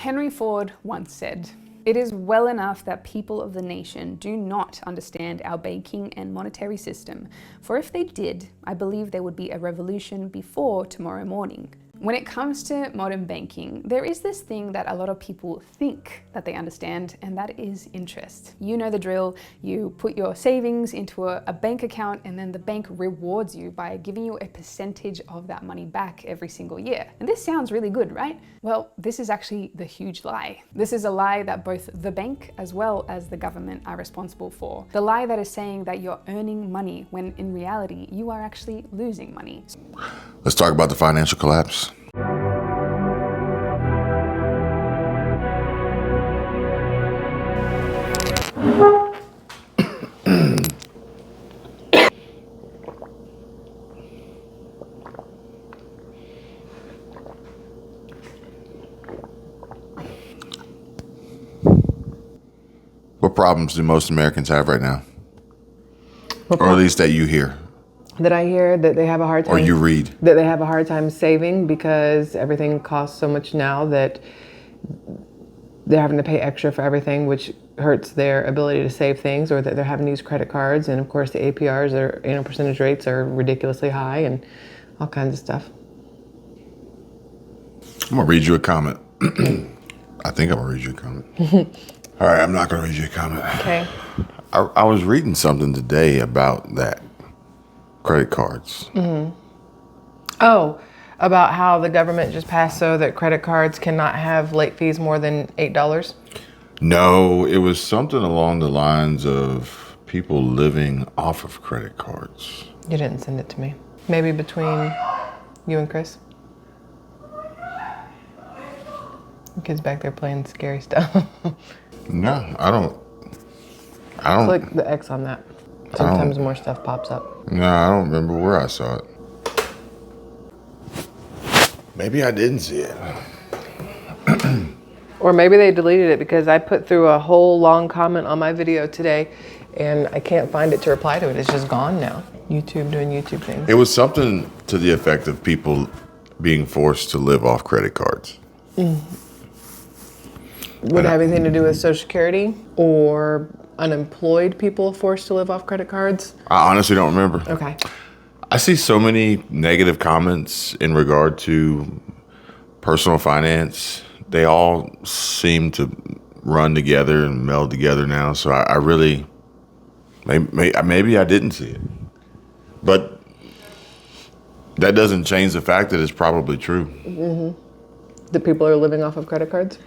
Henry Ford once said, "It is well enough that people of the nation do not understand our banking and monetary system, for if they did, I believe there would be a revolution before tomorrow morning." When it comes to modern banking, there is this thing that a lot of people think that they understand, and that is interest. You know the drill. You put your savings into a bank account, and then the bank rewards you by giving you a percentage of that money back every single year. And this sounds really good, right? Well, this is actually the huge lie. This is a lie that both the bank as well as the government are responsible for. The lie that is saying that you're earning money when in reality you are actually losing money. Let's talk about the financial collapse. What problems do most Americans have right now? Or at least that you hear? That I hear that they have a hard time. Or you read? That they have a hard time saving because everything costs so much now that they're having to pay extra for everything, which hurts their ability to save things, or that they're having to use credit cards. And of course the APRs or percentage rates are ridiculously high and all kinds of stuff. I'm gonna read you a comment. I think I'm gonna read you a comment. All right, I'm not gonna read you a comment. Okay. I was reading something today about that. Credit cards. Mm-hmm. Oh, about how the government just passed so that credit cards cannot have late fees more than $8? No, it was something along the lines of people living off of credit cards. You didn't send it to me. Maybe between you and Chris? The kid's back there playing scary stuff. No, I don't. Click the X on that. Sometimes more stuff pops up. No, I don't remember where I saw it. Maybe I didn't see it. Or maybe they deleted it because I put through a whole long comment on my video today and I can't find it to reply to it. It's just gone now. YouTube doing YouTube things. It was something to the effect of people being forced to live off credit cards. Would it have anything to do with Social Security or unemployed people forced to live off credit cards? I honestly don't remember. Okay. I see so many negative comments in regard to personal finance. They all seem to run together and meld together now. So I really, maybe I didn't see it. But that doesn't change the fact that it's probably true. Mm-hmm. The people are living off of credit cards?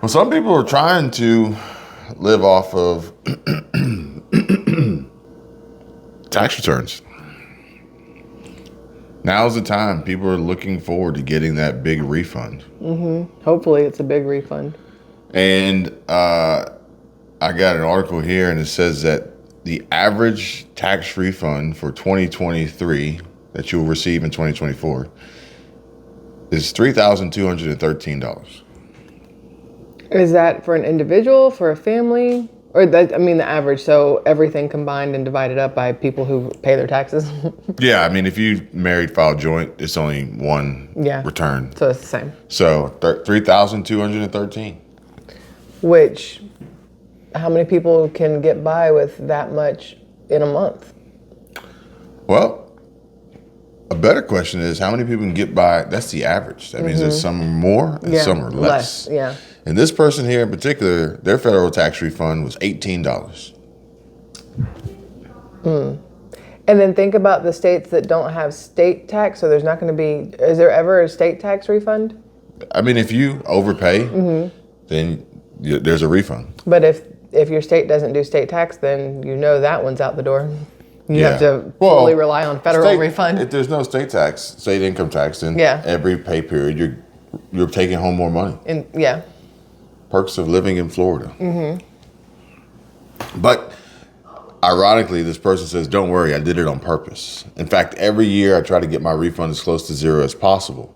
Well, some people are trying to live off of tax returns. Now's the time. People are looking forward to getting that big refund. Mm-hmm. Hopefully it's a big refund. And I got an article here, and it says that the average tax refund for 2023 that you'll receive in 2024 is $3,213. Is that for an individual, for a family? Or that, I mean the average, so everything combined and divided up by people who pay their taxes? Yeah, I mean, if you married, filed joint, it's only one return. So it's the same. So 3,213. Which, how many people can get by with that much in a month? Well, a better question is how many people can get by, that's the average. That means that some are more and some are less. Yeah. And this person here in particular, their federal tax refund was $18. And then think about the states that don't have state tax, so there's not going to be, is there ever a state tax refund? I mean, if you overpay, then there's a refund. But if your state doesn't do state tax, then you know that one's out the door. You have to fully rely on federal refund. If there's no state tax, state income tax, then every pay period you're taking home more money. Perks of living in Florida. But ironically, this person says, don't worry, I did it on purpose. In fact, every year I try to get my refund as close to zero as possible.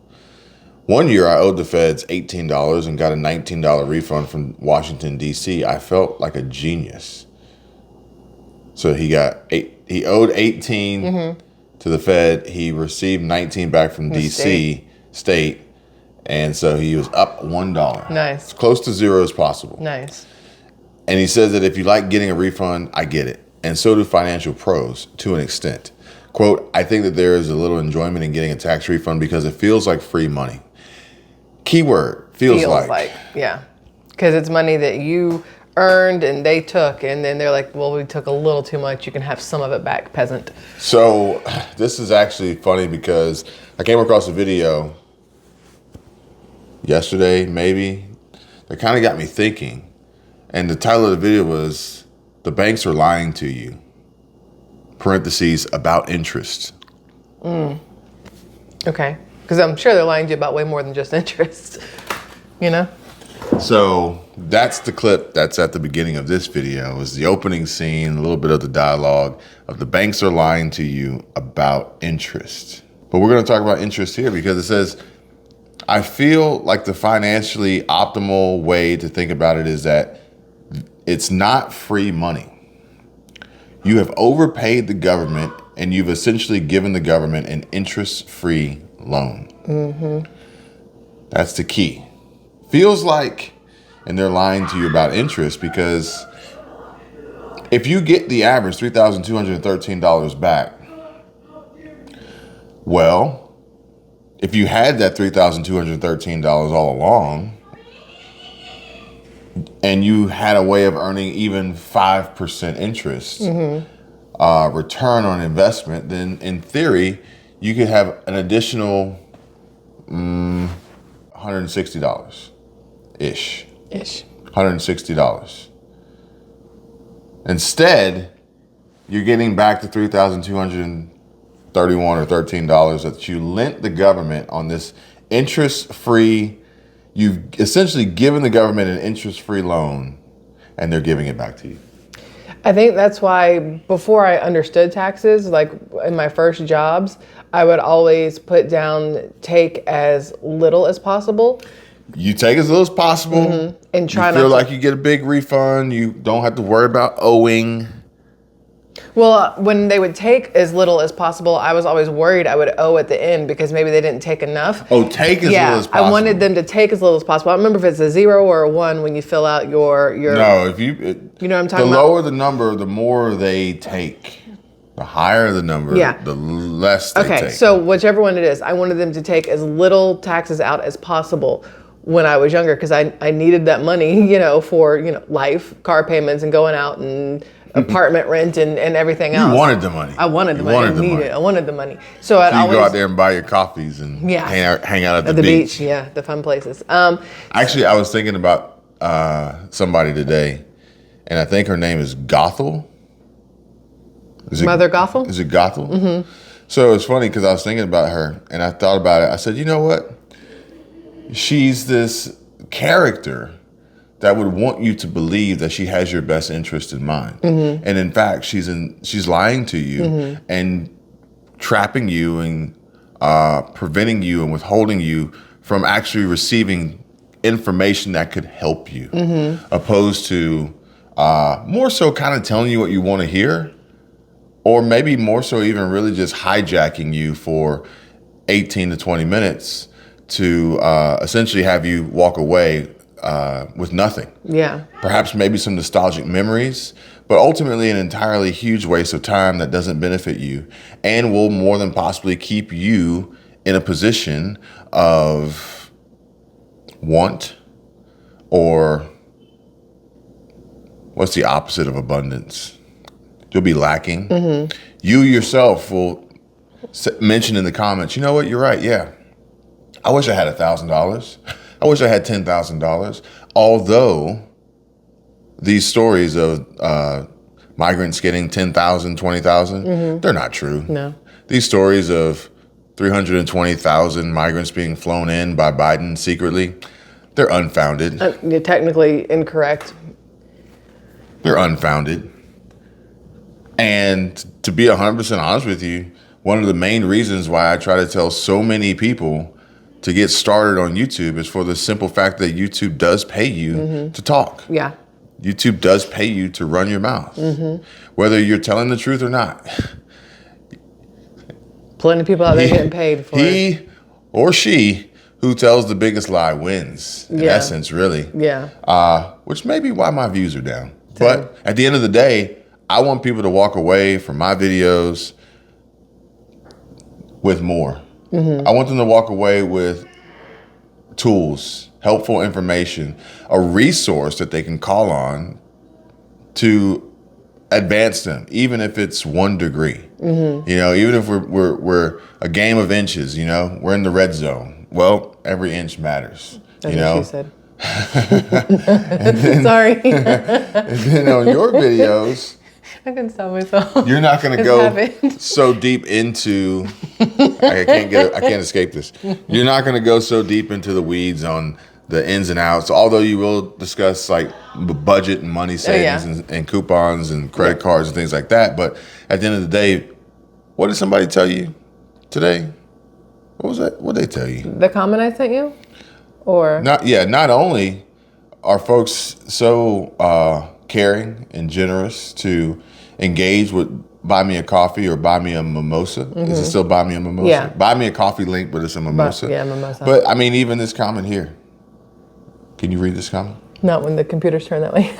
One year I owed the feds $18 and got a $19 refund from Washington, D.C. I felt like a genius. So he owed 18 to the Fed. He received 19 back from D.C. state. And so he was up $1. Nice. As close to zero as possible. Nice. And he says that if you like getting a refund, I get it. And so do financial pros to an extent. Quote, I think that there is a little enjoyment in getting a tax refund because it feels like free money. Keyword, feels like. Yeah. Because it's money that you earned and they took, and then they're like, well, we took a little too much. You can have some of it back, peasant. So this is actually funny because I came across a video yesterday, maybe, that kind of got me thinking. And the title of the video was, The Banks Are Lying to You, parentheses, about interest. Okay. Because I'm sure they're lying to you about way more than just interest, you know? So that's the clip that's at the beginning of this video, is the opening scene, a little bit of the dialogue of the banks are lying to you about interest. But we're going to talk about interest here because it says, I feel like the financially optimal way to think about it is that it's not free money. You have overpaid the government and you've essentially given the government an interest-free loan. Mm-hmm. That's the key. Feels like, and they're lying to you about interest because if you get the average $3,213 back, well, if you had that $3,213 all along and you had a way of earning even 5% interest, return on investment, then in theory, you could have an additional $160-ish. $160. Instead, you're getting back the $3,231 or $13 that you lent the government on this interest-free. You've essentially given the government an interest-free loan, and they're giving it back to you. I think that's why before I understood taxes, like in my first jobs, I would always put down take as little as possible. You take as little as possible, and try you feel like you get a big refund. You don't have to worry about owing. Well, when they would take as little as possible, I was always worried I would owe at the end because maybe they didn't take enough. Oh, take as little as possible. I wanted them to take as little as possible. I don't remember if it's a 0 or a 1 when you fill out your. No, if you. You know what I'm talking about? The lower the number, the more they take. The higher the number, the less they take. Okay, so whichever one it is, I wanted them to take as little taxes out as possible when I was younger because I needed that money, for, life, car payments and going out and apartment rent and everything else. You wanted the money. I wanted the money. I needed it. I wanted the money. So I'd always go out there and buy your coffees and hang out at the beach. Yeah, the fun places. Actually, I was thinking about somebody today, and I think her name is Gothel. Mother Gothel? Is it Gothel? Mm-hmm. So it's funny because I was thinking about her, and I thought about it. I said, you know what? She's this character that would want you to believe that she has your best interest in mind. Mm-hmm. And in fact, she's lying to you and trapping you and preventing you and withholding you from actually receiving information that could help you, opposed to more so kind of telling you what you want to hear, or maybe more so even really just hijacking you for 18 to 20 minutes to essentially have you walk away with nothing. Yeah. Perhaps maybe some nostalgic memories, but ultimately an entirely huge waste of time that doesn't benefit you and will more than possibly keep you in a position of want, or what's the opposite of abundance? You'll be lacking. Mm-hmm. You yourself will mention in the comments, you know what, you're right, yeah. I wish I had $1,000. I wish I had $10,000. Although these stories of migrants getting $10,000, $20,000, they're not true. No. These stories of 320,000 migrants being flown in by Biden secretly, they're unfounded. You're technically incorrect. They're unfounded. And to be 100% honest with you, one of the main reasons why I try to tell so many people to get started on YouTube is for the simple fact that YouTube does pay you to talk. Yeah. YouTube does pay you to run your mouth, whether you're telling the truth or not. Plenty of people out there getting paid for it. He or she who tells the biggest lie wins, in essence, really. Yeah. Which may be why my views are down. But at the end of the day, I want people to walk away from my videos with more. I want them to walk away with tools, helpful information, a resource that they can call on to advance them, even if it's 1 degree. You know, even if we're a game of inches, you know, we're in the red zone. Well, every inch matters. That's you what know? she said. Sorry. And then on your videos, I couldn't stop myself. you're not going to go so deep into. I can't escape this. You're not going to go so deep into the weeds on the ins and outs. Although you will discuss like budget and money savings and coupons and credit cards and things like that. But at the end of the day, what did somebody tell you today? What was that? What did they tell you? The comment I sent you, or not only are folks so caring and generous to engage with buy me a coffee or buy me a mimosa. Is it still buy me a mimosa? Yeah. Buy me a coffee link, but it's a mimosa. Mimosa. But I mean, even this comment here. Can you read this comment? Not when the computers turn that way.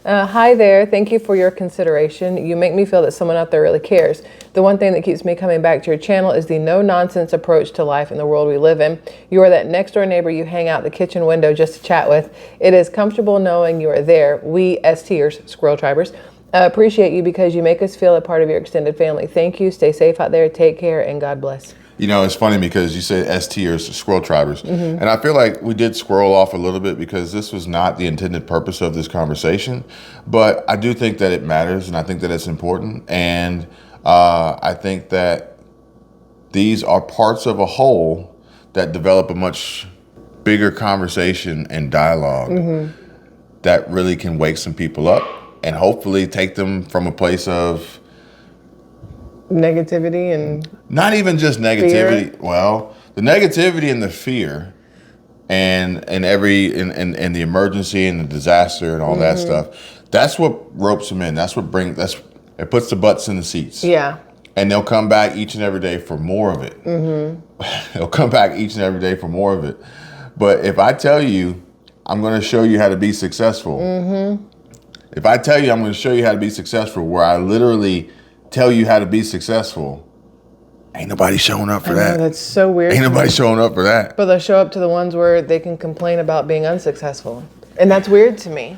Hi there. Thank you for your consideration. You make me feel that someone out there really cares. The one thing that keeps me coming back to your channel is the no-nonsense approach to life in the world we live in. You are that next-door neighbor you hang out the kitchen window just to chat with. It is comfortable knowing you are there. We, STers, Squirrel Tribers, appreciate you because you make us feel a part of your extended family. Thank you. Stay safe out there. Take care, and God bless. You know, it's funny because you said STers, Squirrel Tribers. And I feel like we did squirrel off a little bit because this was not the intended purpose of this conversation. But I do think that it matters, and I think that it's important. And I think that these are parts of a whole that develop a much bigger conversation and dialogue that really can wake some people up and hopefully take them from a place of negativity and not even just negativity. Fear. Well, the negativity and the fear and the emergency and the disaster and all that stuff. That's what ropes them in. It puts the butts in the seats. yeah. And they'll come back each and every day for more of it. They'll come back each and every day for more of it. But if I tell you, I'm going to show you how to be successful. If I tell you I'm going to show you how to be successful, where I literally tell you how to be successful, ain't nobody showing up for that. That's so weird. Ain't nobody showing up for that. But they'll show up to the ones where they can complain about being unsuccessful. And that's weird to me.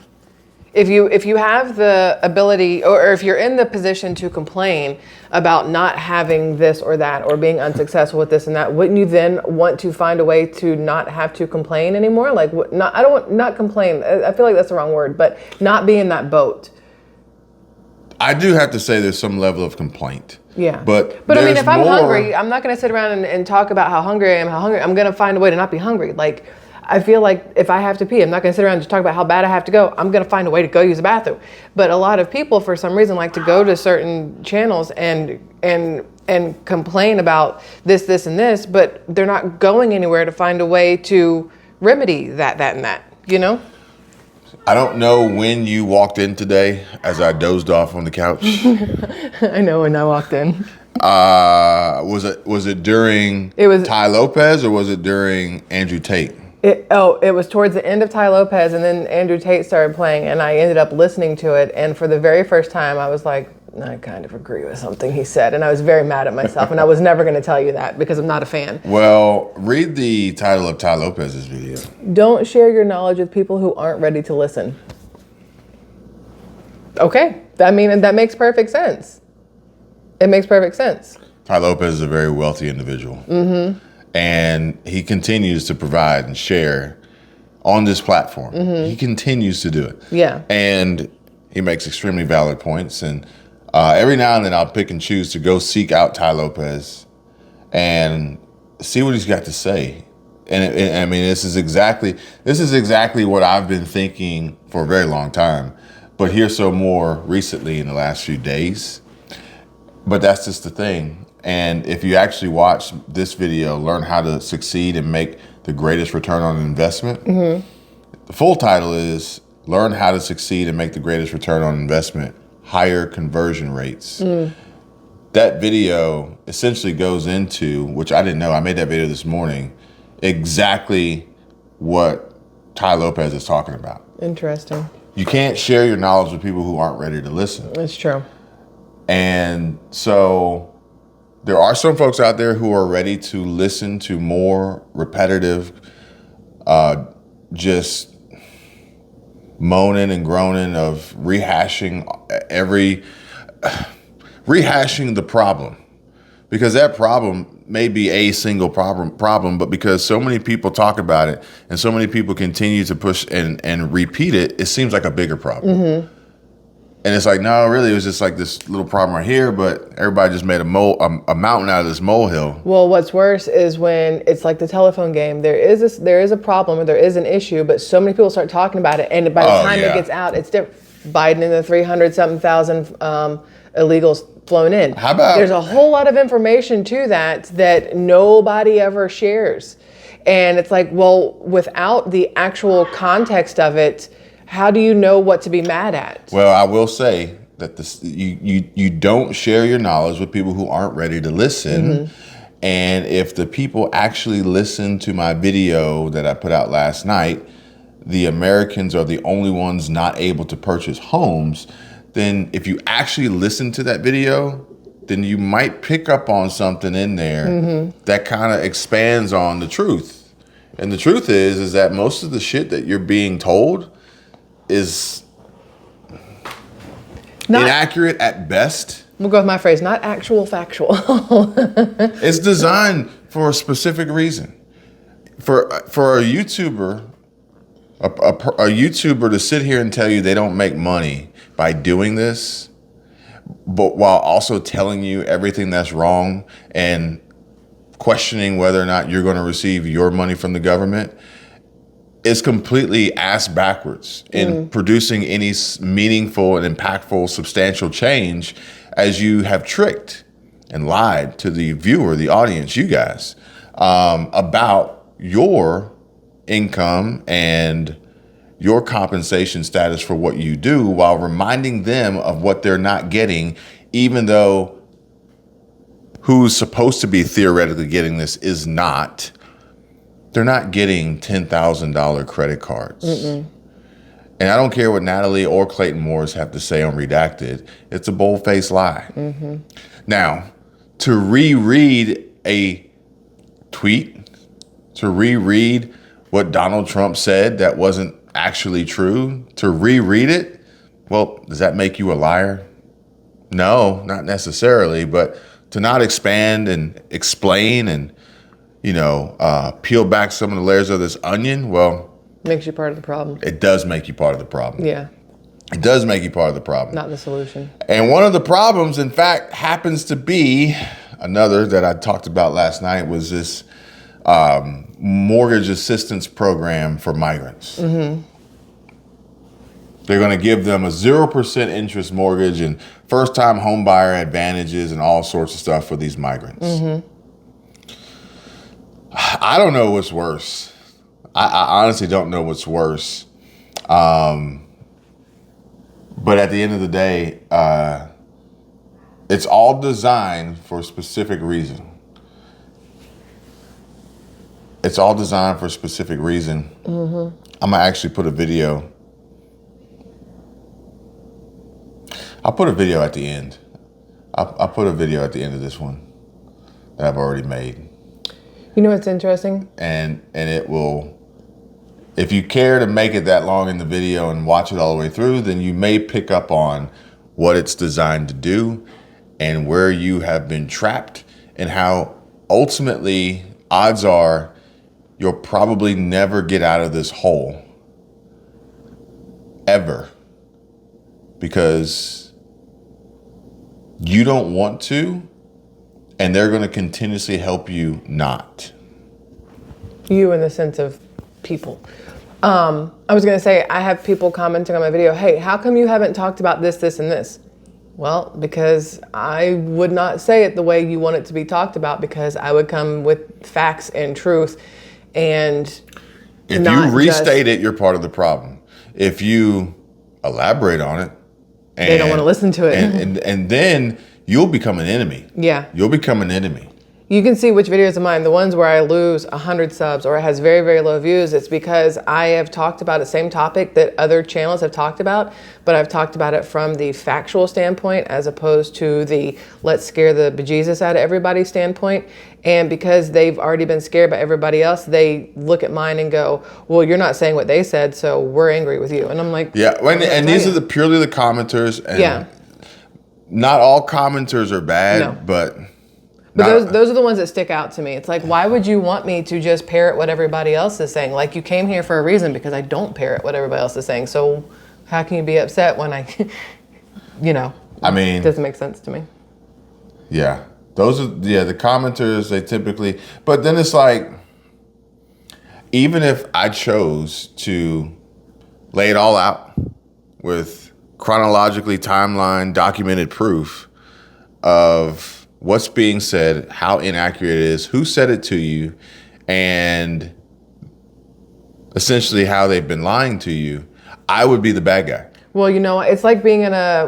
If you have the ability, or if you're in the position to complain about not having this or that, or being unsuccessful with this and that, wouldn't you then want to find a way to not have to complain anymore? Like, I don't want, not complain. I feel like that's the wrong word, but not be in that boat. I do have to say there's some level of complaint. Yeah. But I mean, if I'm hungry, I'm not going to sit around and talk about how hungry I am, I'm going to find a way to not be hungry. Like, I feel like if I have to pee, I'm not going to sit around and just talk about how bad I have to go. I'm going to find a way to go use the bathroom. But a lot of people, for some reason, like to go to certain channels and complain about this, and this, but they're not going anywhere to find a way to remedy that, and that, you know? I don't know when you walked in today as I dozed off on the couch. I know when I walked in. Was it during Ty Lopez or was it during Andrew Tate? It was towards the end of Ty Lopez, and then Andrew Tate started playing, and I ended up listening to it. And for the very first time, I was like, I kind of agree with something he said. And I was very mad at myself. And I was never going to tell you that because I'm not a fan. Well, read the title of Ty Lopez's video. Don't share your knowledge with people who aren't ready to listen. Okay. I mean, that makes perfect sense. It makes perfect sense. Ty Lopez is a very wealthy individual. And he continues to provide and share on this platform. He continues to do it. Yeah. And he makes extremely valid points. And every now and then I'll pick and choose to go seek out Ty Lopez and see what he's got to say. And I mean, this is exactly what I've been thinking for a very long time, but here so more recently in the last few days. But that's just the thing. And if you actually watch this video, learn how to succeed and make the greatest return on investment. The full title is Learn How to Succeed and Make the Greatest Return on Investment, Higher Conversion Rates. That video essentially goes into, which I didn't know, I made that video this morning. exactly what Ty Lopez is talking about. Interesting. You can't share your knowledge with people who aren't ready to listen. It's true. And so there are some folks out there who are ready to listen to more repetitive, just moaning and groaning of rehashing the problem. Because that problem may be a single problem, but because so many people talk about it and so many people continue to push and repeat it, it seems like a bigger problem. Mm-hmm. And it's like, no, really, it was just like this little problem right here, but everybody just made a mountain out of this molehill. Well, what's worse is when it's like the telephone game. There is a problem, or there is an issue, but so many people start talking about it, and by the time it gets out, it's different. Biden and the 300-something thousand illegals flown in. How about there's a whole lot of information to that nobody ever shares, and it's like, well, without the actual context of it, how do you know what to be mad at? Well, I will say that you don't share your knowledge with people who aren't ready to listen. Mm-hmm. And if the people actually listen to my video that I put out last night, the Americans are the only ones not able to purchase homes, then if you actually listen to that video, then you might pick up on something in there mm-hmm. that kind of expands on the truth. And the truth is that most of the shit that you're being told is inaccurate at best. We'll go with my phrase, not actual factual. It's designed for a specific reason. For a YouTuber, a YouTuber to sit here and tell you they don't make money by doing this, but while also telling you everything that's wrong and questioning whether or not you're going to receive your money from the government, is completely ass backwards in producing any meaningful and impactful, substantial change, as you have tricked and lied to the viewer, the audience, you guys, about your income and your compensation status for what you do, while reminding them of what they're not getting, even though who's supposed to be theoretically getting this is not. They're not getting $10,000 credit cards. Mm-mm. And I don't care what Natalie or Clayton Morris have to say on Redacted. It's a bold-faced lie. Mm-hmm. Now, to reread a tweet, to reread what Donald Trump said that wasn't actually true, to reread it, well, does that make you a liar? No, not necessarily. But to not expand and explain and peel back some of the layers of this onion, well, makes you part of the problem. It does make you part of the problem. Yeah. It does make you part of the problem. Not the solution. And one of the problems, in fact, happens to be another that I talked about last night, was this mortgage assistance program for migrants. Mm-hmm. They're going to give them a 0% interest mortgage and first-time home buyer advantages and all sorts of stuff for these migrants. Mm-hmm. I don't know what's worse. I honestly don't know what's worse. But at the end of the day, it's all designed for a specific reason. It's all designed for a specific reason. Mm-hmm. I'm going to actually put a video. I'll put a video at the end. I'll put a video at the end of this one that I've already made. You know what's interesting? And it will, if you care to make it that long in the video and watch it all the way through, then you may pick up on what it's designed to do and where you have been trapped, and how ultimately odds are you'll probably never get out of this hole. Ever. Because you don't want to, and they're going to continuously help you not. You in the sense of people. I was going to say, I have people commenting on my video, hey, how come you haven't talked about this, this, and this? Well, because I would not say it the way you want it to be talked about, because I would come with facts and truth. And if you restate it, you're part of the problem. If you elaborate on it, and they don't want to listen to it. And then you'll become an enemy. Yeah. You'll become an enemy. You can see which videos of mine, the ones where I lose 100 subs or it has very, very low views, it's because I have talked about the same topic that other channels have talked about, but I've talked about it from the factual standpoint as opposed to the let's scare the bejesus out of everybody standpoint. And because they've already been scared by everybody else, they look at mine and go, well, you're not saying what they said, so we're angry with you. And I'm like, yeah, and these are purely the commenters. And not all commenters are bad, but those are the ones that stick out to me. It's like, why would you want me to just parrot what everybody else is saying? Like, you came here for a reason, because I don't parrot what everybody else is saying. So how can you be upset when I, I mean, it doesn't make sense to me. Yeah. Those are, the commenters, they typically, but then it's like, even if I chose to lay it all out with chronologically timeline documented proof of what's being said, how inaccurate it is, who said it to you, and essentially how they've been lying to you, I would be the bad guy. Well, it's like being in a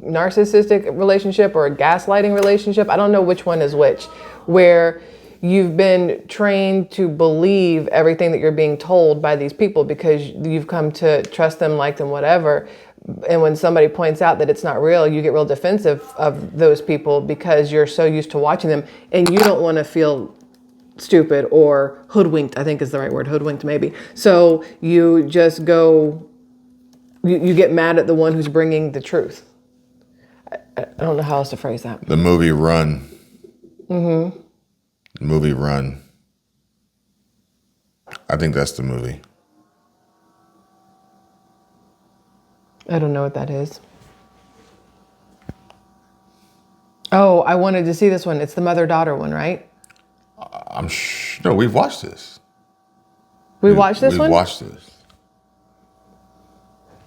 narcissistic relationship or a gaslighting relationship. I don't know which one is which, where you've been trained to believe everything that you're being told by these people because you've come to trust them, like them, whatever. And when somebody points out that it's not real, you get real defensive of those people because you're so used to watching them and you don't want to feel stupid or hoodwinked, I think is the right word, hoodwinked maybe. So you just go, you get mad at the one who's bringing the truth. I don't know how else to phrase that. The movie Run. Mm-hmm. The movie Run. I think that's the movie. I don't know what that is. Oh, I wanted to see this one. It's the mother-daughter one, right? No, we've watched this. We watched this one? We've watched this.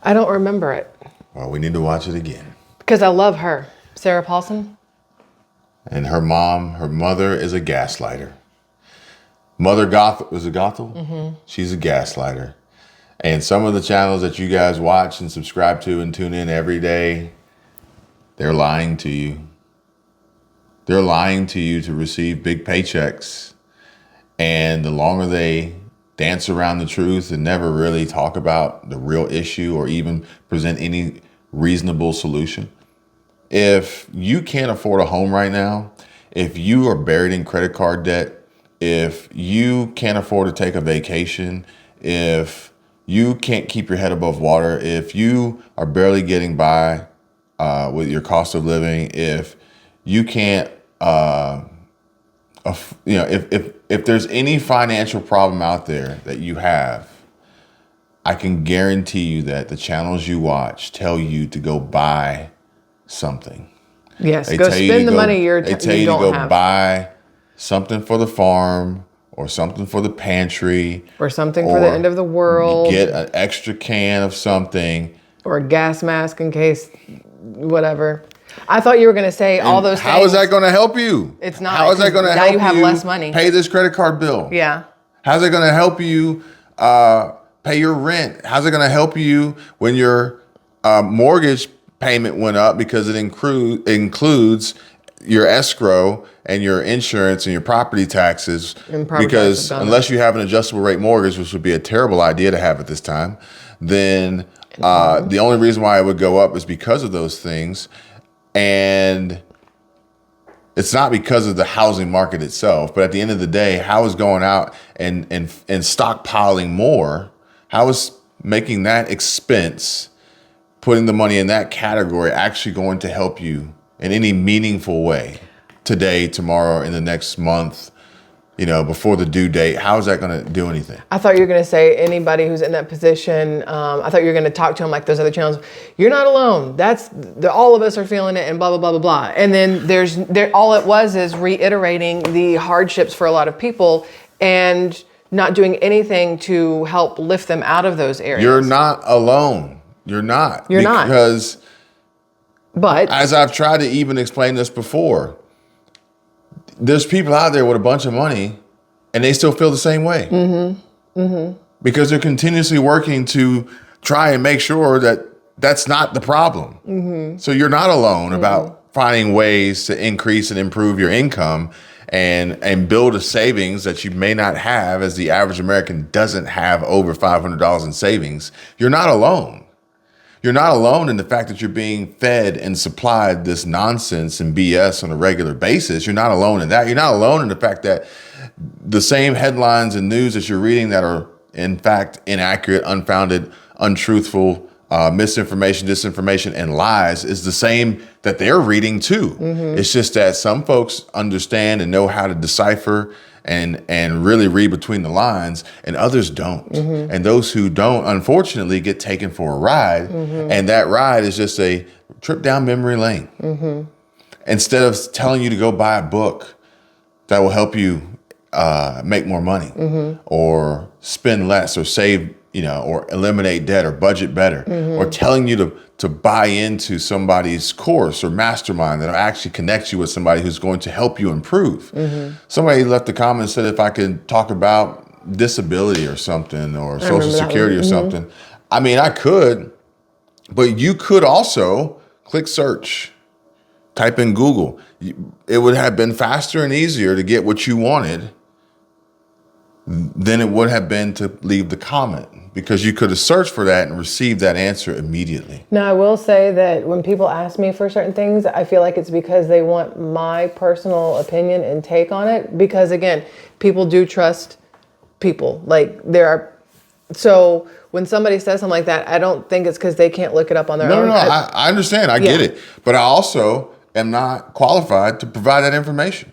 I don't remember it. Well, we need to watch it again. Because I love her. Sarah Paulson. And her mother is a gaslighter. Mother Gothel, was it Gothel? Mm-hmm. She's a gaslighter. And some of the channels that you guys watch and subscribe to and tune in every day, they're lying to you. They're lying to you to receive big paychecks. And the longer they dance around the truth and never really talk about the real issue or even present any reasonable solution. If you can't afford a home right now, if you are buried in credit card debt, if you can't afford to take a vacation, if you can't keep your head above water, if you are barely getting by with your cost of living, if you can't, if there's any financial problem out there that you have, I can guarantee you that the channels you watch tell you to go buy something. Yes, go spend the money you don't have. They tell you to go buy something for the farm or something for the pantry. Or something for the end of the world. Get an extra can of something. Or a gas mask in case whatever. I thought you were going to say all those things. How is that going to help you? It's not. How is that going to help you? Now you have less money. Pay this credit card bill. Yeah. How's it going to help you pay your rent? How's it going to help you when your mortgage payment went up because it includes your escrow and your insurance and your property taxes? Because unless you have an adjustable rate mortgage, which would be a terrible idea to have at this time, then the only reason why it would go up is because of those things. And it's not because of the housing market itself, but at the end of the day, how is going out and stockpiling more, how is making that expense, putting the money in that category actually going to help you in any meaningful way today, tomorrow, in the next month, before the due date? How is that going to do anything? I thought you were going to say anybody who's in that position. I thought you were going to talk to them like those other channels. You're not alone. All of us are feeling it and blah, blah, blah, blah, blah. And then all it was is reiterating the hardships for a lot of people and not doing anything to help lift them out of those areas. You're not alone. You're not. But as I've tried to even explain this before, there's people out there with a bunch of money and they still feel the same way. Mm-hmm. Mm-hmm. Because they're continuously working to try and make sure that that's not the problem. Mm-hmm. So you're not alone about finding ways to increase and improve your income and build a savings that you may not have, as the average American doesn't have over $500 in savings, you're not alone. You're not alone in the fact that you're being fed and supplied this nonsense and BS on a regular basis. You're not alone in that. You're not alone in the fact that the same headlines and news that you're reading that are in fact inaccurate, unfounded, untruthful, misinformation, disinformation, and lies is the same that they're reading too. It's just that some folks understand and know how to decipher and really read between the lines, and others don't. And those who don't, unfortunately, get taken for a ride, and that ride is just a trip down memory lane. Instead of telling you to go buy a book that will help you make more money, or spend less, or save, or eliminate debt, or budget better, or telling you to buy into somebody's course or mastermind that actually connects you with somebody who's going to help you improve. Somebody left a comment and said if I could talk about disability or something, or Social Security or something. I mean, I could, but you could also click search, type in Google. It would have been faster and easier to get what you wanted than it would have been to leave the comment, because you could have searched for that and received that answer immediately. Now, I will say that when people ask me for certain things, I feel like it's because they want my personal opinion and take on it. Because again, people do trust people. Like so when somebody says something like that, I don't think it's because they can't look it up on their own. No, I understand. I get it. But I also am not qualified to provide that information.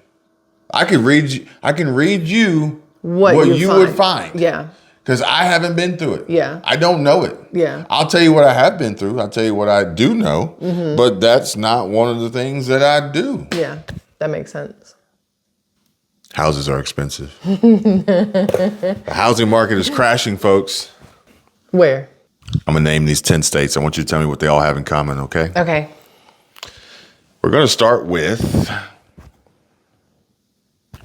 I can read you what you would find. Yeah. Because I haven't been through it. Yeah. I don't know it. Yeah. I'll tell you what I have been through. I'll tell you what I do know. But that's not one of the things that I do. Yeah, that makes sense. Houses are expensive. The housing market is crashing, folks. Where? I'm going to name these 10 states. I want you to tell me what they all have in common, okay? Okay. We're going to start with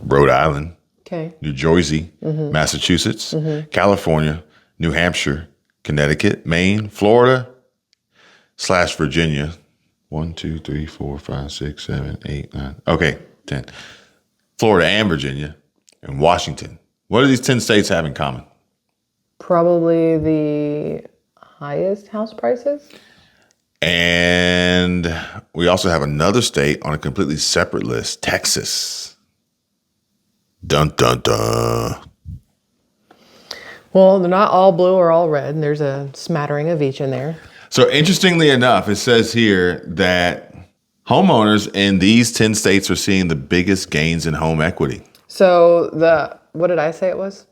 Rhode Island. Okay. New Jersey, Massachusetts, California, New Hampshire, Connecticut, Maine, Florida / Virginia. 1, 2, 3, 4, 5, 6, 7, 8, 9. Okay, 10. Florida and Virginia, and Washington. What do these 10 states have in common? Probably the highest house prices. And we also have another state on a completely separate list, Texas. Dun, dun, dun. Well, they're not all blue or all red. And there's a smattering of each in there. So interestingly enough, it says here that homeowners in these 10 states are seeing the biggest gains in home equity. So what did I say it was?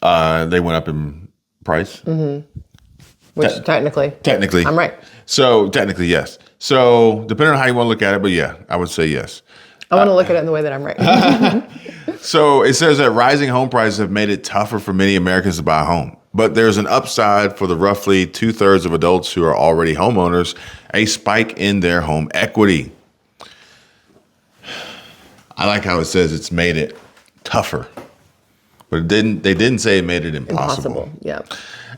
They went up in price. Which technically. I'm right. So technically, yes. So depending on how you want to look at it, but yeah, I would say yes. I want to look at it in the way that I'm right. So it says that rising home prices have made it tougher for many Americans to buy a home. But there's an upside for the roughly 2/3 of adults who are already homeowners, a spike in their home equity. I like how it says it's made it tougher. But they didn't say it made it impossible. Yeah.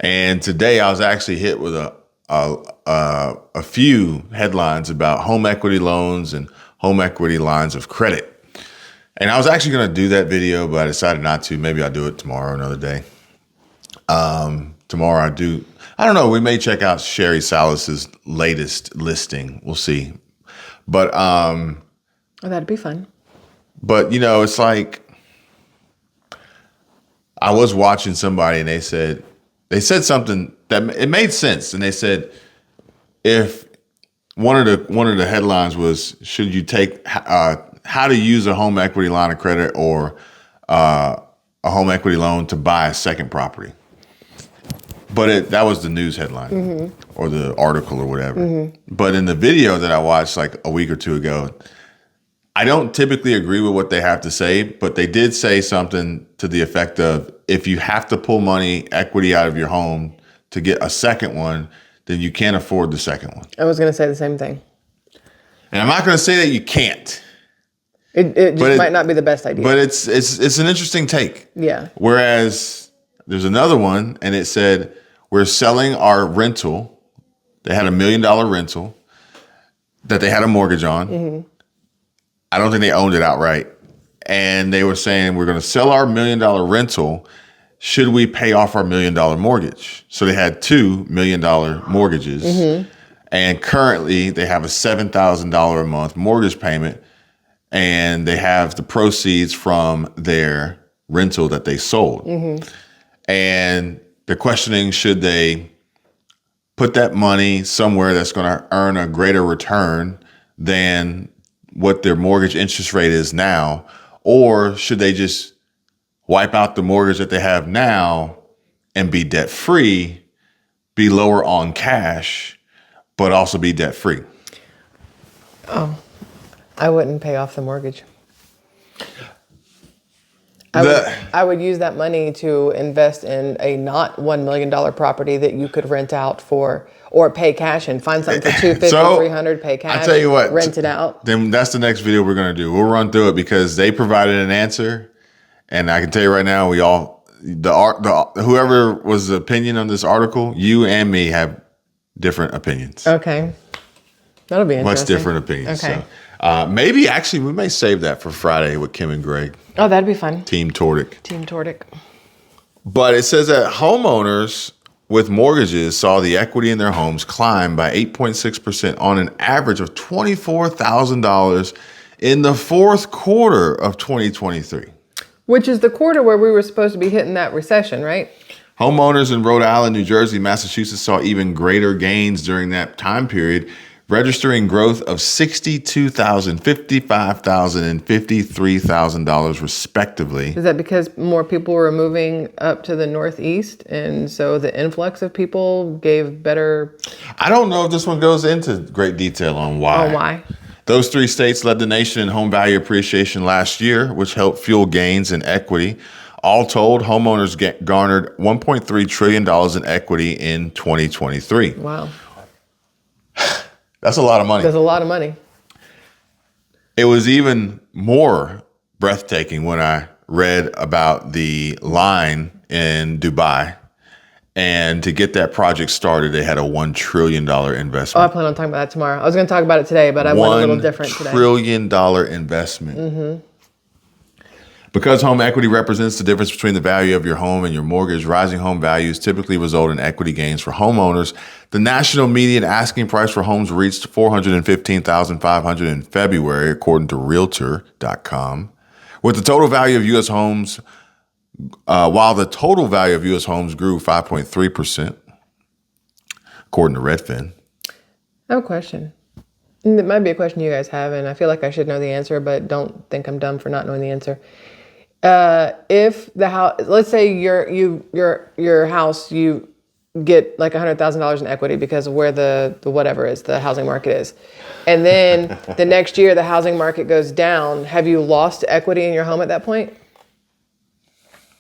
And today I was actually hit with a few headlines about home equity loans and home equity lines of credit. And I was actually going to do that video, but I decided not to. Maybe I'll do it tomorrow, another day. Tomorrow I don't know. We may check out Sherry Salas's latest listing. We'll see. But, that'd be fun. But, it's like, I was watching somebody and they said something that it made sense. And they said, if one of the headlines was, should you take how to use a home equity line of credit or a home equity loan to buy a second property. But that was the news headline or the article or whatever. But in the video that I watched like a week or two ago, I don't typically agree with what they have to say, but they did say something to the effect of, if you have to pull equity out of your home to get a second one, then you can't afford the second one. I was going to say the same thing. And I'm not going to say that you can't. It just might not be the best idea. But it's an interesting take. Yeah. Whereas there's another one, and it said, we're selling our rental. They had $1 million rental that they had a mortgage on. I don't think they owned it outright. and they were saying, we're going to sell our $1 million rental. Should we pay off our $1 million mortgage? So they had $2 million mortgages. And currently they have a $7,000 a month mortgage payment, and they have the proceeds from their rental that they sold. And they're questioning, should they put that money somewhere that's going to earn a greater return than what their mortgage interest rate is now? Or should they just wipe out the mortgage that they have now and be debt free, be lower on cash, but also be debt free? Oh, I wouldn't pay off the mortgage. I would use that money to invest in a not $1 million property that you could rent out for, or pay cash and find something for $250, $300, pay cash. I tell you what, rent it out. Then that's the next video we're going to do. We'll run through it because they provided an answer, and I can tell you right now, whoever was the opinion on this article, you and me have different opinions. Okay, that'll be interesting. Much different opinions. Okay. So, maybe actually we may save that for Friday with Kim and Greg. Oh, that'd be fun. Team Tordic. Team Tordic. But it says that homeowners with mortgages saw the equity in their homes climb by 8.6% on an average of $24,000 in the fourth quarter of 2023. Which is the quarter where we were supposed to be hitting that recession, right? Homeowners in Rhode Island, New Jersey, Massachusetts saw even greater gains during that time period, registering growth of $62,000, $55,000, and $53,000 respectively. Is that because more people were moving up to the Northeast, and so the influx of people gave better? I don't know if this one goes into great detail on why. Oh, why? Those three states led the nation in home value appreciation last year, which helped fuel gains in equity. All told, homeowners garnered $1.3 trillion in equity in 2023. Wow. That's a lot of money. That's a lot of money. It was even more breathtaking when I read about the line in Dubai. And to get that project started, they had a $1 trillion investment. Oh, I plan on talking about that tomorrow. I was going to talk about it today, but I went a little different today. $1 trillion investment. Because home equity represents the difference between the value of your home and your mortgage, rising home values typically result in equity gains for homeowners. The national median asking price for homes reached $415,500 in February, according to Realtor.com. With the total value of U.S. homes, while the total value of U.S. homes grew 5.3%, according to Redfin. I have a question. It might be a question you guys have, and I feel like I should know the answer, but don't think I'm dumb for not knowing the answer. If the house, let's say your house, you get like $100,000 in equity because of where the whatever is, the housing market is, and then the next year the housing market goes down, have you lost equity in your home at that point?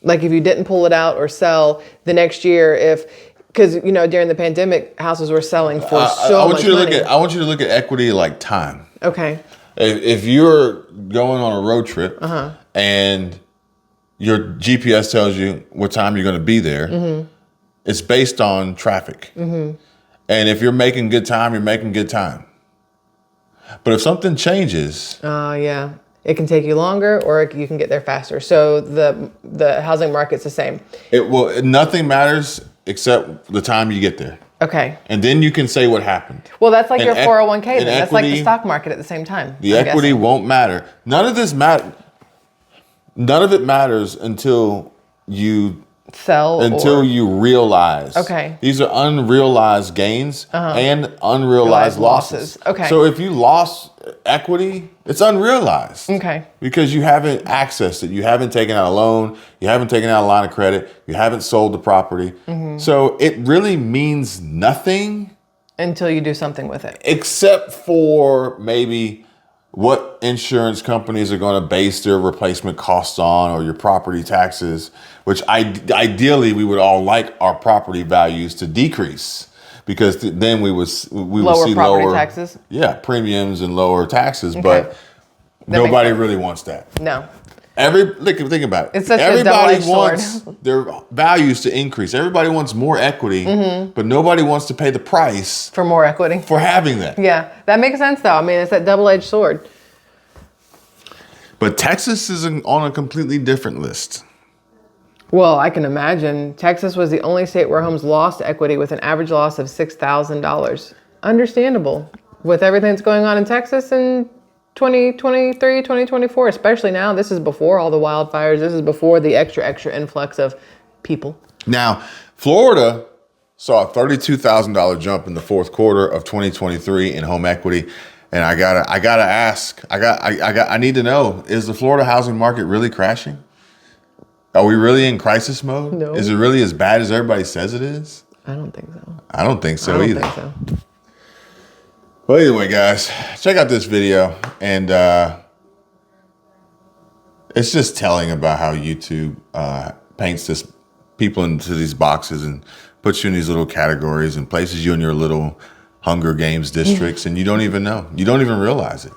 Like if you didn't pull it out or sell the next year, because during the pandemic, houses were selling for so much money. I want you to look at equity like time. Okay. If you're going on a road trip and your GPS tells you what time you're going to be there, it's based on traffic. And if you're making good time, you're making good time. But if something changes, yeah, it can take you longer, or you can get there faster. So the housing market's the same. Nothing matters except the time you get there. Okay. And then you can say what happened. Well, that's like your 401k. Then. That's like the Equity, stock market at the same time. The equity won't matter. None of it matters until you you realize. Okay. These are unrealized gains and unrealized losses. Okay. So if you lost equity, it's unrealized. Okay. Because you haven't accessed it. You haven't taken out a loan. You haven't taken out a line of credit. You haven't sold the property. So it really means nothing. Until you do something with it. Except for maybe what insurance companies are going to base their replacement costs on, or your property taxes, which ideally we would all like our property values to decrease, because then we would see lower taxes. Yeah, premiums and lower taxes, Okay. But nobody really wants that. No. Think about it. It's such Everybody a double-edged wants sword. their values to increase. Everybody wants more equity, but nobody wants to pay the price For more equity. for having that. Yeah, that makes sense though. I mean, it's that double-edged sword. But Texas is on a completely different list. Well, I can imagine. Texas was the only state where homes lost equity with an average loss of $6,000. Understandable. With everything that's going on in Texas in 2023, 2024, especially now. This is before all the wildfires. This is before the extra influx of people. Now, Florida saw a $32,000 jump in the fourth quarter of 2023 in home equity. And I gotta ask, I need to know, is the Florida housing market really crashing? Are we really in crisis mode? No. Is it really as bad as everybody says it is? I don't think so. I don't think so I don't either. think so. Well, either way, guys, check out this video. And it's just telling about how YouTube paints this people into these boxes and puts you in these little categories and places you in your little Hunger Games districts, and you don't even know. You don't even realize it.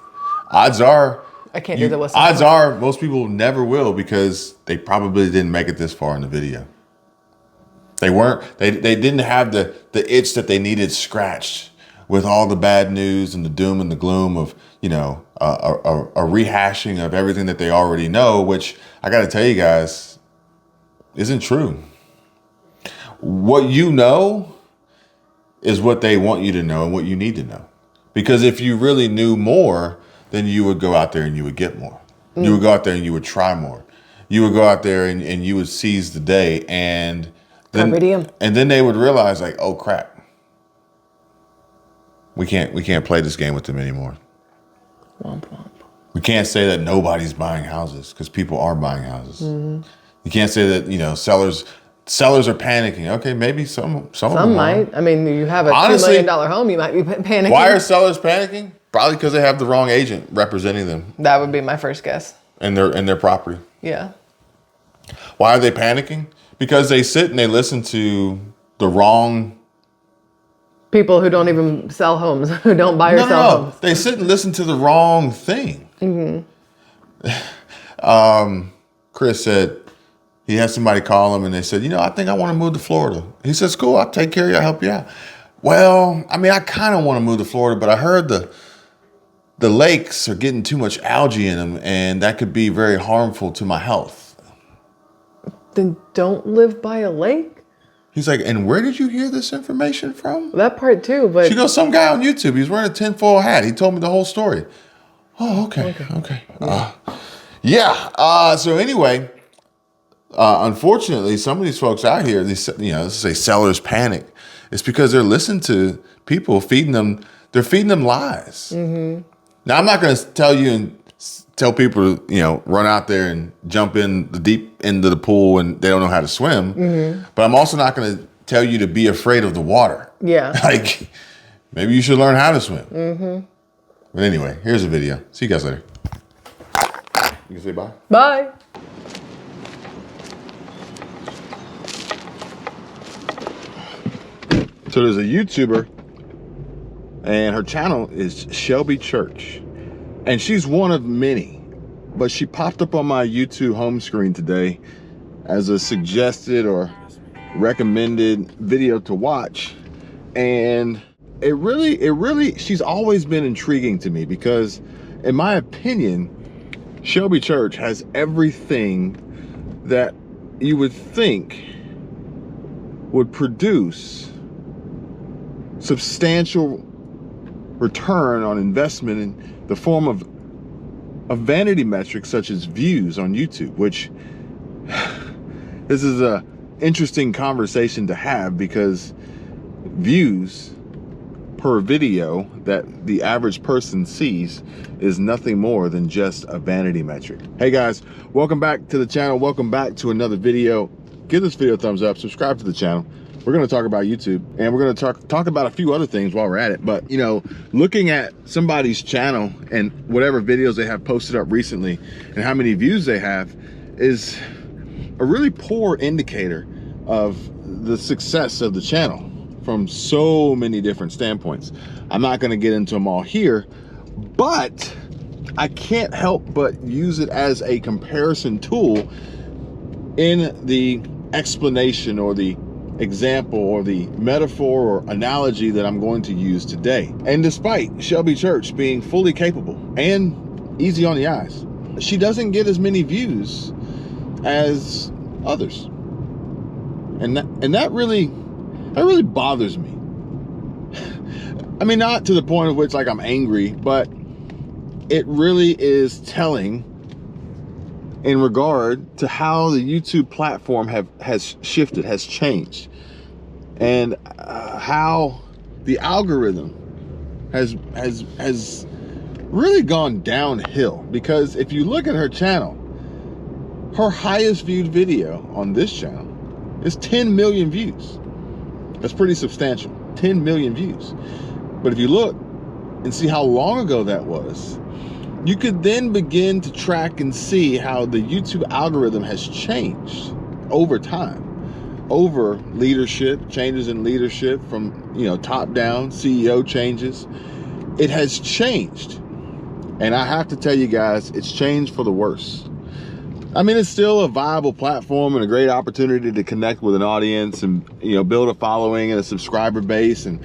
Odds are, I can't do the whistle. odds are most people never will because they probably didn't make it this far in the video. They didn't have the itch that they needed scratched with all the bad news and the doom and the gloom of, you know, a rehashing of everything that they already know, which I got to tell you guys isn't true. What you know is what they want you to know and what you need to know. Because if you really knew more, then you would go out there and you would get more. You would go out there and you would try more. You would go out there and you would seize the day, and then they would realize, like, oh crap, we can't play this game with them anymore. Womp womp. We can't say that nobody's buying houses because people are buying houses. You can't say that, you know, sellers are panicking. Okay, maybe some of them might. I mean, you have a Honestly, $2 million home, you might be panicking. Why are sellers panicking? Probably because they have the wrong agent representing them That would be my first guess. and their property. Yeah. Why are they panicking? Because they sit and they listen to the wrong People who don't even sell homes, who don't buy or sell homes. They sit and listen to the wrong thing. Chris said he had somebody call him and they said, you know, I think I want to move to Florida. He says, cool, I'll take care of you, I'll help you out. Well, I mean, I kind of want to move to Florida, but I heard the lakes are getting too much algae in them, and that could be very harmful to my health. Then don't live by a lake? He's like, and where did you hear this information from? That part too, but... She goes, some guy on YouTube, he's wearing a tinfoil hat. He told me the whole story. Oh, okay. So anyway, unfortunately, some of these folks out here, let's say sellers panic. It's because they're listening to people feeding them lies. Now, I'm not going to tell people to, run out there and jump in the deep end of the pool when they don't know how to swim. But I'm also not going to tell you to be afraid of the water. Yeah. Like, maybe you should learn how to swim. But anyway, here's a video. See you guys later. You can say bye. Bye. So there's a YouTuber, and her channel is Shelby Church. And she's one of many, but she popped up on my YouTube home screen today as a suggested or recommended video to watch. And it really, she's always been intriguing to me because, in my opinion, Shelby Church has everything that you would think would produce substantial return on investment in the form of vanity metrics such as views on YouTube, which this is a interesting conversation to have because views per video that the average person sees is nothing more than just a vanity metric. Hey guys, welcome back to the channel. Welcome back to another video. Give this video a thumbs up, subscribe to the channel. We're going to talk about YouTube, and we're going to talk about a few other things while we're at it. But, looking at somebody's channel and whatever videos they have posted up recently and how many views they have is a really poor indicator of the success of the channel from so many different standpoints. I'm not going to get into them all here, but I can't help but use it as a comparison tool in the explanation or the example or the metaphor or analogy that I'm going to use today. And despite Shelby Church being fully capable and easy on the eyes, she doesn't get as many views as others. And that really bothers me. I mean, not to the point of which like I'm angry, but it really is telling in regard to how the YouTube platform has shifted, has changed, and how the algorithm has really gone downhill. Because if you look at her channel, her highest viewed video on this channel is 10 million views. That's pretty substantial, 10 million views. But if you look and see how long ago that was, you could then begin to track and see how the YouTube algorithm has changed over time, over leadership, changes in leadership from, top down, CEO changes. It has changed. And I have to tell you guys, it's changed for the worse. I mean, it's still a viable platform and a great opportunity to connect with an audience and, build a following and a subscriber base and,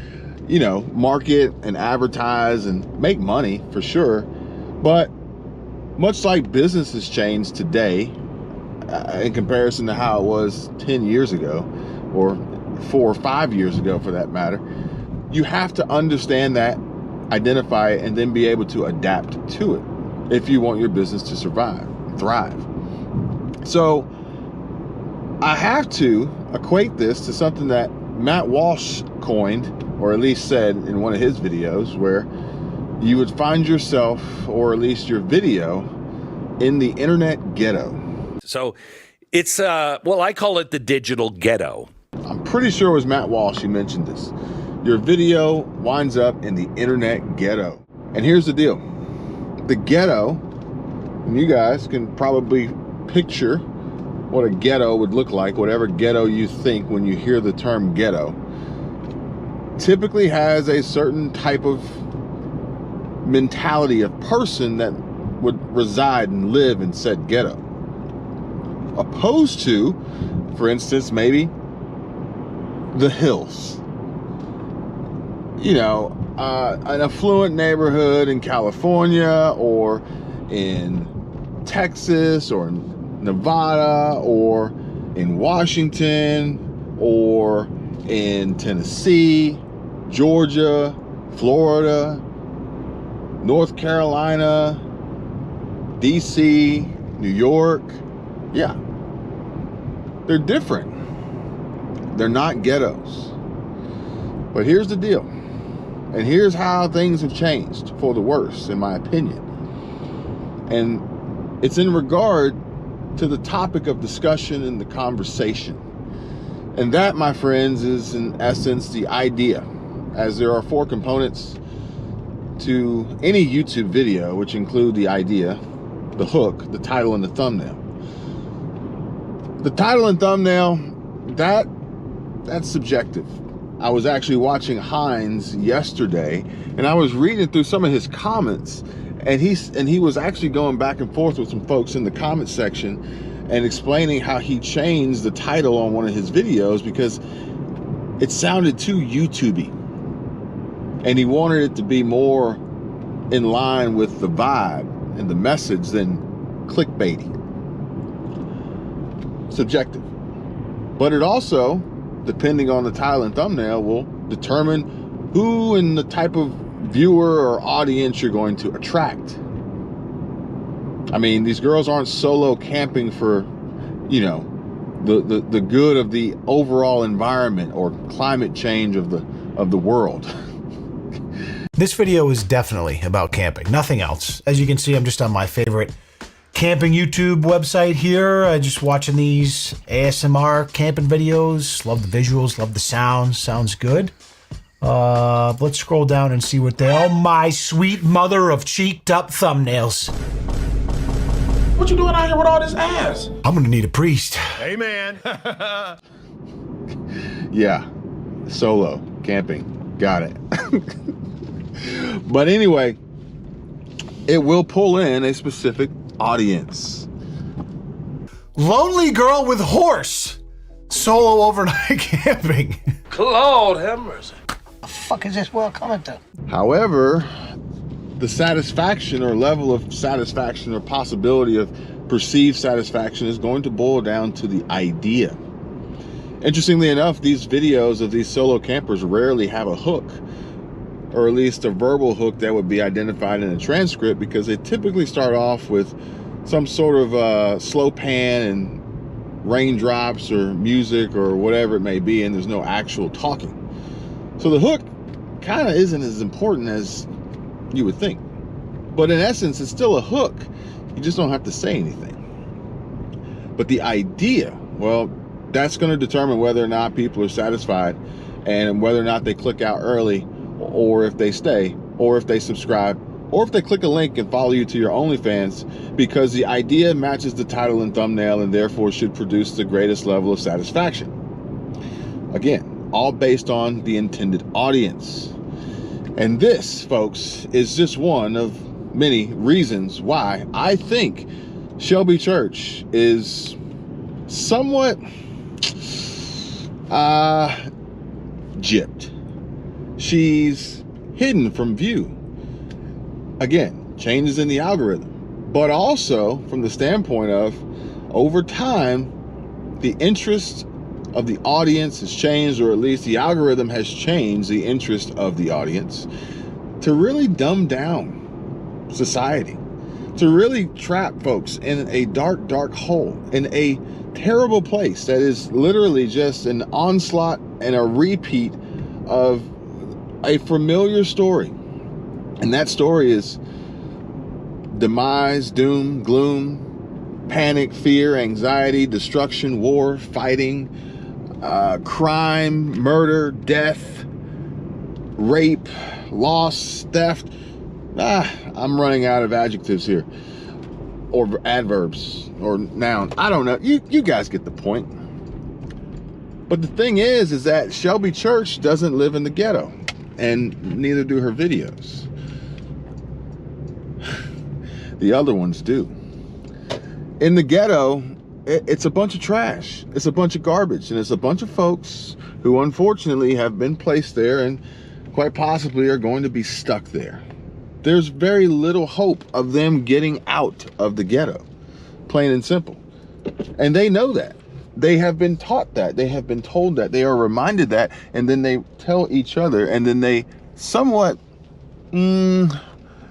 market and advertise and make money for sure. But much like business has changed today in comparison to how it was 10 years ago or 4 or 5 years ago for that matter, you have to understand that, identify it, and then be able to adapt to it if you want your business to survive, thrive. So I have to equate this to something that Matt Walsh coined, or at least said in one of his videos, where you would find yourself, or at least your video, in the internet ghetto. So it's, I call it the digital ghetto. I'm pretty sure it was Matt Walsh who mentioned this. Your video winds up in the internet ghetto. And here's the deal. The ghetto, and you guys can probably picture what a ghetto would look like, whatever ghetto you think when you hear the term ghetto, typically has a certain type of mentality of person that would reside and live in said ghetto, opposed to, for instance, maybe the hills, an affluent neighborhood in California or in Texas or in Nevada or in Washington or in Tennessee, Georgia, Florida, North Carolina, DC, New York. Yeah, they're different. They're not ghettos. But here's the deal. And here's how things have changed for the worse, in my opinion. And it's in regard to the topic of discussion and the conversation. And that, my friends, is in essence the idea, as there are 4 components to any YouTube video, which include the idea, the hook, the title, and the thumbnail. The title and thumbnail, that's subjective. I was actually watching Hines yesterday, and I was reading through some of his comments, and he was actually going back and forth with some folks in the comment section and explaining how he changed the title on one of his videos because it sounded too YouTubey, and he wanted it to be more in line with the vibe and the message than clickbaity. Subjective. But it also, depending on the title and thumbnail, will determine who and the type of viewer or audience you're going to attract. I mean, these girls aren't solo camping for, the good of the overall environment or climate change of the world. This video is definitely about camping, nothing else. As you can see, I'm just on my favorite camping YouTube website here. Just watching these ASMR camping videos. Love the visuals, love the sounds. Sounds good. Let's scroll down and see what oh my sweet mother of cheeked up thumbnails. What you doing out here with all this ass? I'm gonna need a priest. Amen. Yeah, solo camping. Got it. But anyway, it will pull in a specific audience. Lonely girl with horse. Solo overnight camping. Lord have mercy. The fuck is this world coming to? However, the satisfaction or level of satisfaction or possibility of perceived satisfaction is going to boil down to the idea. Interestingly enough, these videos of these solo campers rarely have a hook, or at least a verbal hook that would be identified in a transcript, because they typically start off with some sort of slow pan and raindrops or music or whatever it may be, and there's no actual talking. So the hook kind of isn't as important as you would think. But in essence, it's still a hook. You just don't have to say anything. But the idea, well, that's going to determine whether or not people are satisfied and whether or not they click out early, or if they stay, or if they subscribe, or if they click a link and follow you to your OnlyFans, because the idea matches the title and thumbnail and therefore should produce the greatest level of satisfaction. Again, all based on the intended audience. And this, folks, is just one of many reasons why I think Shelby Church is somewhat gypped. She's hidden from view. Again, changes in the algorithm, but also from the standpoint of, over time, the interest of the audience has changed, or at least the algorithm has changed the interest of the audience to really dumb down society, to really trap folks in a dark, dark hole, in a terrible place that is literally just an onslaught and a repeat of a familiar story. And that story is demise, doom, gloom, panic, fear, anxiety, destruction, war, fighting, crime, murder, death, rape, loss, theft. I'm running out of adjectives here, or adverbs, or nouns. I don't know. You guys get the point. But the thing is that Shelby Church doesn't live in the ghetto, and neither do her videos. The other ones do. In the ghetto, it's a bunch of trash. It's a bunch of garbage, and it's a bunch of folks who unfortunately have been placed there and quite possibly are going to be stuck there. There's very little hope of them getting out of the ghetto, plain and simple. And they know that. They have been taught that. They have been told that. They are reminded that, and then they tell each other, and then they somewhat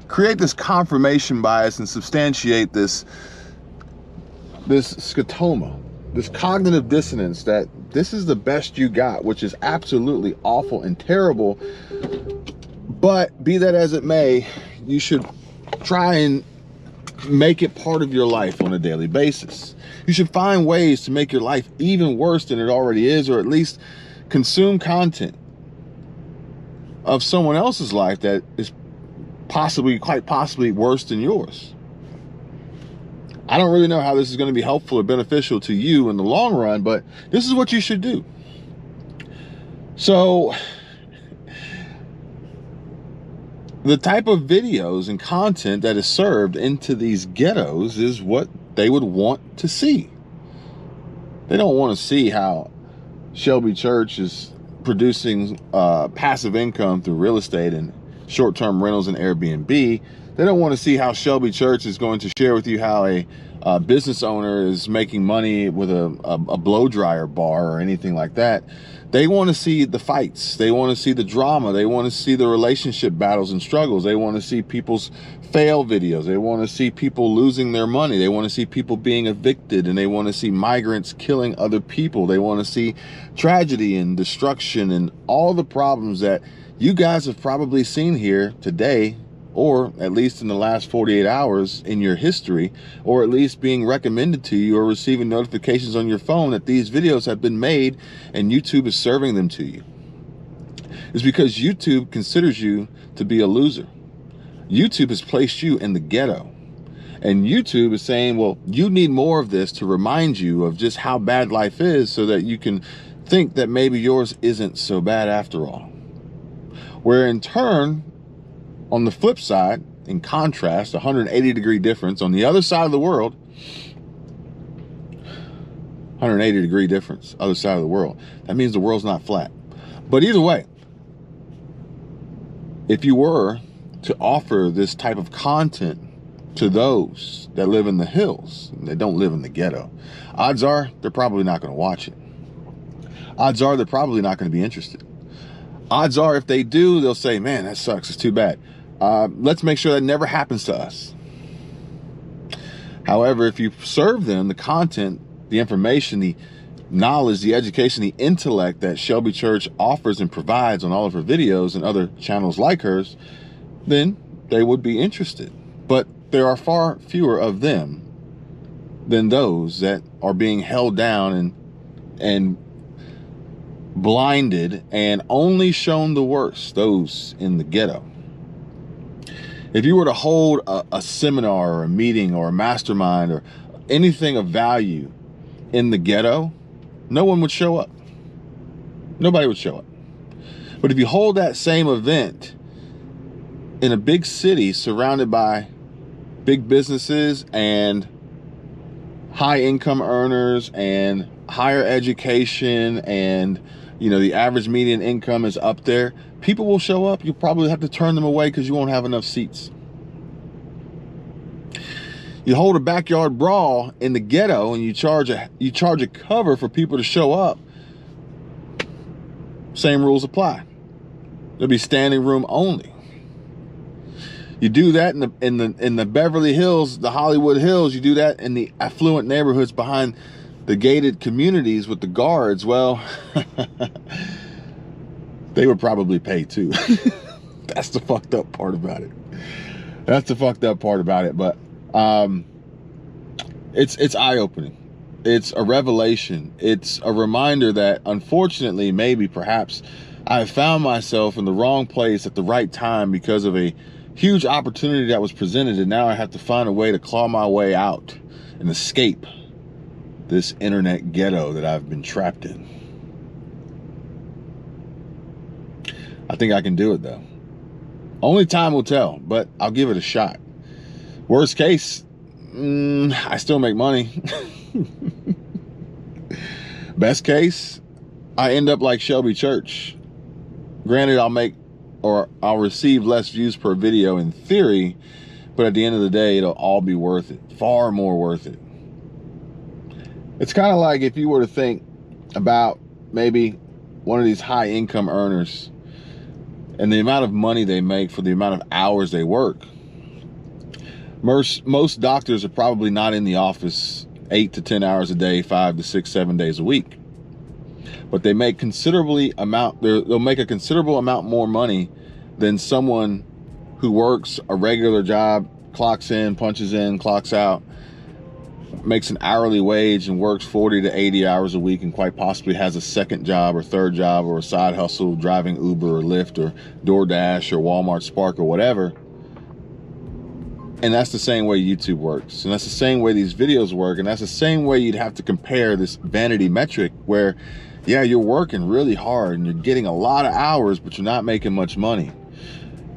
create this confirmation bias and substantiate this scotoma, this cognitive dissonance that this is the best you got, which is absolutely awful and terrible. But be that as it may, you should try and make it part of your life on a daily basis. You should find ways to make your life even worse than it already is, or at least consume content of someone else's life that is quite possibly worse than yours. I don't really know how this is going to be helpful or beneficial to you in the long run, but this is what you should do. So the type of videos and content that is served into these ghettos is what they would want to see. They don't want to see how Shelby Church is producing passive income through real estate and short-term rentals and Airbnb. They don't want to see how Shelby Church is going to share with you how a business owner is making money with a blow dryer bar or anything like that. They want to see the fights. They want to see the drama. They want to see the relationship battles and struggles. They want to see people's fail videos. They want to see people losing their money. They want to see people being evicted, and they want to see migrants killing other people. They want to see tragedy and destruction and all the problems that you guys have probably seen here today, or at least in the last 48 hours in your history, or at least being recommended to you or receiving notifications on your phone that these videos have been made and YouTube is serving them to you. It's because YouTube considers you to be a loser. YouTube has placed you in the ghetto. And YouTube is saying, well, you need more of this to remind you of just how bad life is, so that you can think that maybe yours isn't so bad after all. Where in turn, on the flip side, in contrast, 180-degree difference, on the other side of the world, 180-degree difference, other side of the world. That means the world's not flat. But either way, if you were to offer this type of content to those that live in the hills and they don't live in the ghetto, odds are they're probably not going to watch it. Odds are they're probably not going to be interested. Odds are if they do, they'll say, man, that sucks. It's too bad. Let's make sure that never happens to us. However, if you serve them the content, the information, the knowledge, the education, the intellect that Shelby Church offers and provides on all of her videos and other channels like hers, then they would be interested. But there are far fewer of them than those that are being held down and blinded and only shown the worst, those in the ghetto. If you were to hold a seminar or a meeting or a mastermind or anything of value in the ghetto, no one would show up. Nobody would show up. But if you hold that same event in a big city surrounded by big businesses and high income earners and higher education, and the average median income is up there, people will show up. You'll probably have to turn them away because you won't have enough seats. You hold a backyard brawl in the ghetto and you charge a cover for people to show up. Same rules apply. There'll be standing room only. You do that in the Beverly Hills, the Hollywood Hills. You do that in the affluent neighborhoods behind the gated communities with the guards. Well, they would probably pay too. That's the fucked up part about it. That's the fucked up part about it. But it's eye-opening. It's a revelation. It's a reminder that unfortunately, maybe perhaps I have found myself in the wrong place at the right time because of a huge opportunity that was presented, and now I have to find a way to claw my way out and escape this internet ghetto that I've been trapped in. I think I can do it though. Only time will tell, but I'll give it a shot. Worst case, I still make money. Best case, I end up like Shelby Church. Granted, I'll receive less views per video in theory, but at the end of the day, it'll all be worth it. Far more worth it. It's kind of like if you were to think about maybe one of these high income earners and the amount of money they make for the amount of hours they work. Most doctors are probably not in the office 8 to 10 hours a day, 5 to 6, 7 days a week. But they make they'll make a considerable amount more money than someone who works a regular job, clocks in, punches in, clocks out, makes an hourly wage and works 40 to 80 hours a week, and quite possibly has a second job or third job or a side hustle driving Uber or Lyft or DoorDash or Walmart Spark or whatever. And that's the same way YouTube works. And that's the same way these videos work. And that's the same way you'd have to compare this vanity metric where, yeah, you're working really hard and you're getting a lot of hours, but you're not making much money.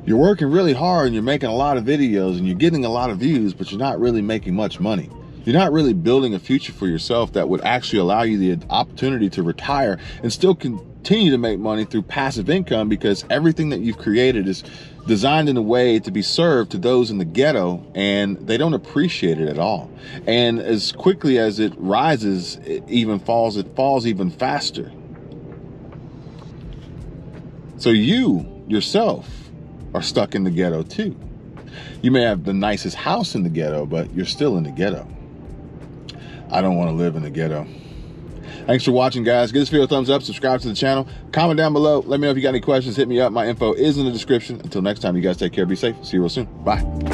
You're working really hard and you're making a lot of videos and you're getting a lot of views, but you're not really making much money. You're not really building a future for yourself that would actually allow you the opportunity to retire and still continue to make money through passive income, because everything that you've created is designed in a way to be served to those in the ghetto, and they don't appreciate it at all. And as quickly as it rises, it falls even faster. So you yourself are stuck in the ghetto too. You may have the nicest house in the ghetto, but you're still in the ghetto. I don't want to live in the ghetto. Thanks for watching, guys. Give this video a thumbs up, subscribe to the channel, comment down below. Let me know if you got any questions. Hit me up. My info is in the description. Until next time, you guys take care. Be safe. See you real soon. Bye.